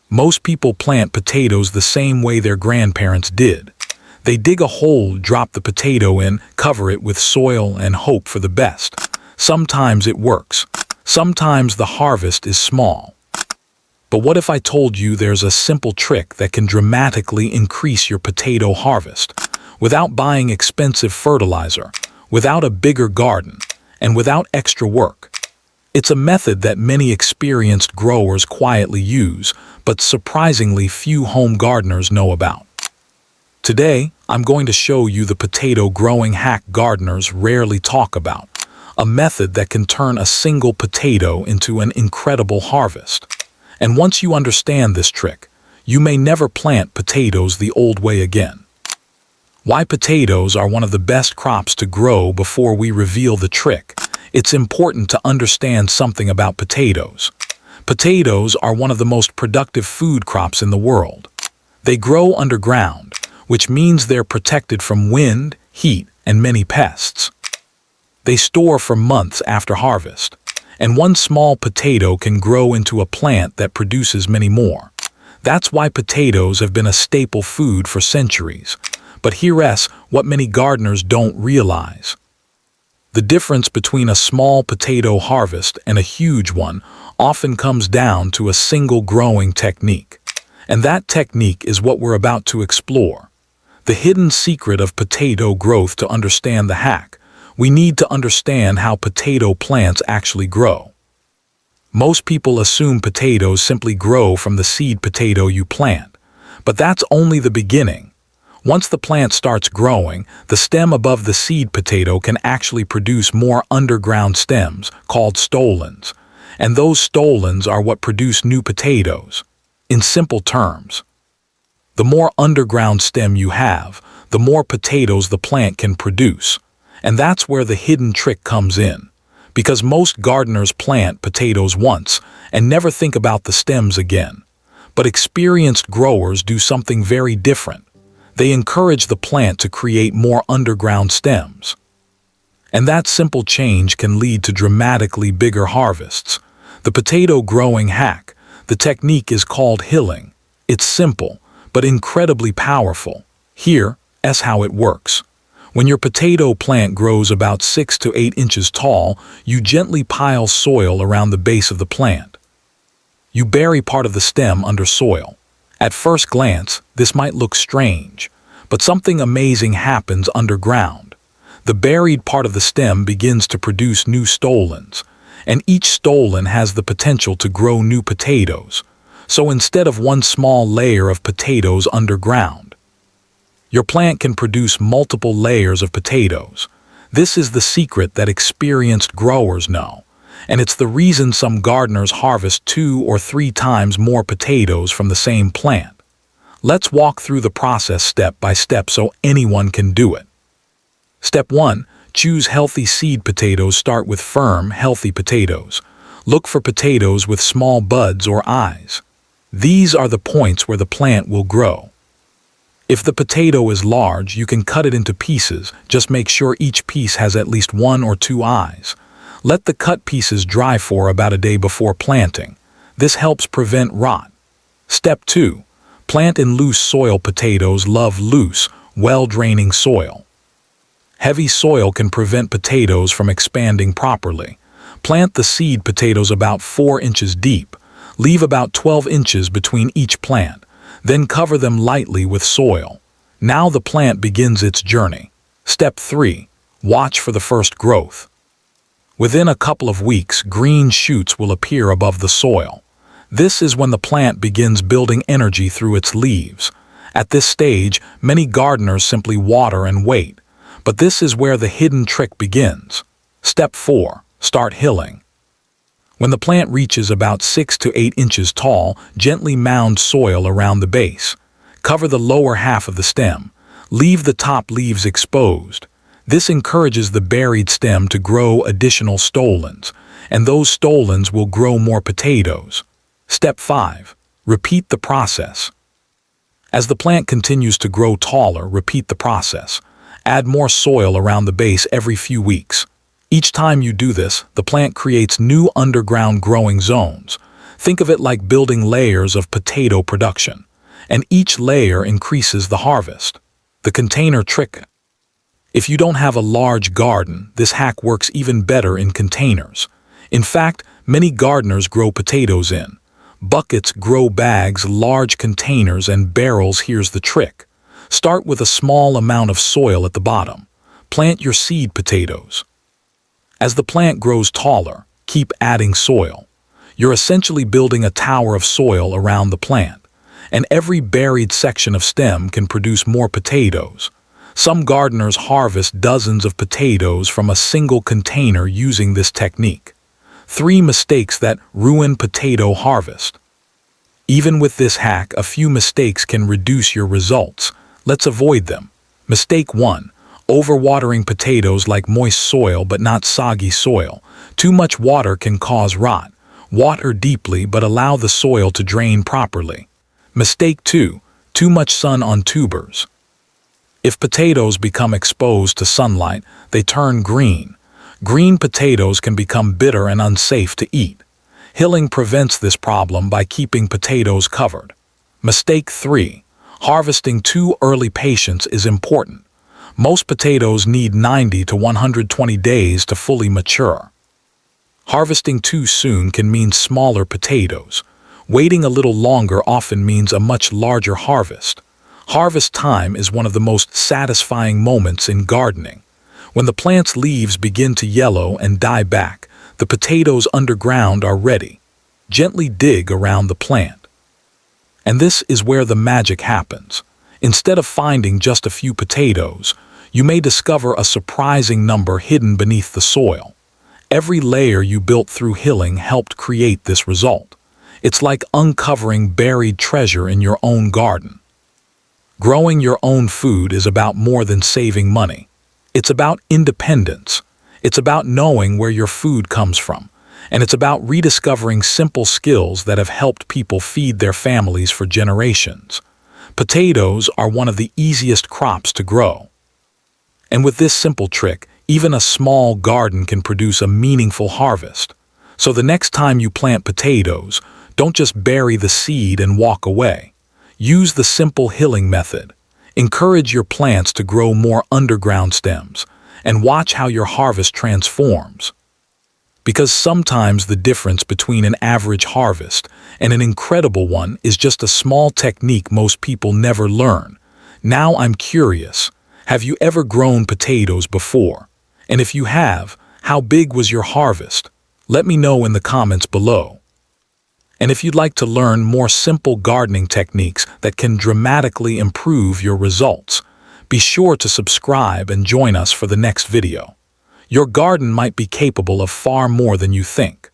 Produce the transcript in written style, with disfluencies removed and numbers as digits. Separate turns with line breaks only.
Most people plant potatoes the same way their grandparents did. They dig a hole, drop the potato in, cover it with soil, and hope for the best. Sometimes it works. Sometimes the harvest is small. But what if I told you there's a simple trick that can dramatically increase your potato harvest, without buying expensive fertilizer, without a bigger garden, and without extra work? It's a method that many experienced growers quietly use, but surprisingly few home gardeners know about. Today, I'm going to show you the potato growing hack gardeners rarely talk about, a method that can turn a single potato into an incredible harvest. And once you understand this trick, you may never plant potatoes the old way again. Why potatoes are one of the best crops to grow. Before we reveal the trick, it's important to understand something about potatoes. Potatoes are one of the most productive food crops in the world. They grow underground, which means they're protected from wind, heat, and many pests. They store for months after harvest, and one small potato can grow into a plant that produces many more. That's why potatoes have been a staple food for centuries. But here's what many gardeners don't realize. The difference between a small potato harvest and a huge one often comes down to a single growing technique. And that technique is what we're about to explore. The hidden secret of potato growth. To understand the hack, we need to understand how potato plants actually grow. Most people assume potatoes simply grow from the seed potato you plant, but that's only the beginning. Once the plant starts growing, the stem above the seed potato can actually produce more underground stems, called stolons, and those stolons are what produce new potatoes. In simple terms, the more underground stem you have, the more potatoes the plant can produce. And that's where the hidden trick comes in. Because most gardeners plant potatoes once and never think about the stems again. But experienced growers do something very different. They encourage the plant to create more underground stems. And that simple change can lead to dramatically bigger harvests. The potato growing hack. The technique is called hilling. It's simple, but incredibly powerful. Here's how it works. When your potato plant grows about 6 to 8 inches tall, you gently pile soil around the base of the plant. You bury part of the stem under soil. At first glance, this might look strange, but something amazing happens underground. The buried part of the stem begins to produce new stolons, and each stolon has the potential to grow new potatoes. So instead of one small layer of potatoes underground, your plant can produce multiple layers of potatoes. This is the secret that experienced growers know, and it's the reason some gardeners harvest 2 or 3 times more potatoes from the same plant. Let's walk through the process step by step so anyone can do it. Step 1. Choose healthy seed potatoes. Start with firm, healthy potatoes. Look for potatoes with small buds or eyes. These are the points where the plant will grow. If the potato is large, you can cut it into pieces. Just make sure each piece has at least 1 or 2 eyes. Let the cut pieces dry for about a day before planting. This helps prevent rot. Step 2. Plant in loose soil. Potatoes love loose, well-draining soil. Heavy soil can prevent potatoes from expanding properly. Plant the seed potatoes about 4 inches deep. Leave about 12 inches between each plant. Then cover them lightly with soil. Now the plant begins its journey. Step 3. Watch for the first growth. Within a couple of weeks, green shoots will appear above the soil. This is when the plant begins building energy through its leaves. At this stage, many gardeners simply water and wait. But this is where the hidden trick begins. Step 4. Start hilling. When the plant reaches about 6 to 8 inches tall, gently mound soil around the base. Cover the lower half of the stem. Leave the top leaves exposed. This encourages the buried stem to grow additional stolons, and those stolons will grow more potatoes. Step 5. Repeat the process. As the plant continues to grow taller, repeat the process. Add more soil around the base every few weeks. Each time you do this, the plant creates new underground growing zones. Think of it like building layers of potato production, and each layer increases the harvest. The container trick. If you don't have a large garden, this hack works even better in containers. In fact, many gardeners grow potatoes in buckets, grow bags, large containers, and barrels. Here's the trick. Start with a small amount of soil at the bottom. Plant your seed potatoes. As the plant grows taller, keep adding soil. You're essentially building a tower of soil around the plant, and every buried section of stem can produce more potatoes. Some gardeners harvest dozens of potatoes from a single container using this technique. 3 mistakes that ruin potato harvest. Even with this hack, a few mistakes can reduce your results. Let's avoid them. Mistake 1. Overwatering potatoes. Like moist soil but not soggy soil. Too much water can cause rot. Water deeply but allow the soil to drain properly. Mistake 2. Too much sun on tubers. If potatoes become exposed to sunlight, they turn green. Green potatoes can become bitter and unsafe to eat. Hilling prevents this problem by keeping potatoes covered. Mistake 3. Harvesting too early. Patience is important. Most potatoes need 90 to 120 days to fully mature. Harvesting too soon can mean smaller potatoes. Waiting a little longer often means a much larger harvest. Harvest time is one of the most satisfying moments in gardening. When the plant's leaves begin to yellow and die back, the potatoes underground are ready. Gently dig around the plant. And this is where the magic happens. Instead of finding just a few potatoes, you may discover a surprising number hidden beneath the soil. Every layer you built through hilling helped create this result. It's like uncovering buried treasure in your own garden. Growing your own food is about more than saving money. It's about independence. It's about knowing where your food comes from. And it's about rediscovering simple skills that have helped people feed their families for generations. Potatoes are one of the easiest crops to grow. And with this simple trick, even a small garden can produce a meaningful harvest. So the next time you plant potatoes, don't just bury the seed and walk away. Use the simple hilling method. Encourage your plants to grow more underground stems, and watch how your harvest transforms. Because sometimes the difference between an average harvest and an incredible one is just a small technique most people never learn. Now I'm curious, have you ever grown potatoes before? And if you have, how big was your harvest? Let me know in the comments below. And if you'd like to learn more simple gardening techniques that can dramatically improve your results, be sure to subscribe and join us for the next video. Your garden might be capable of far more than you think.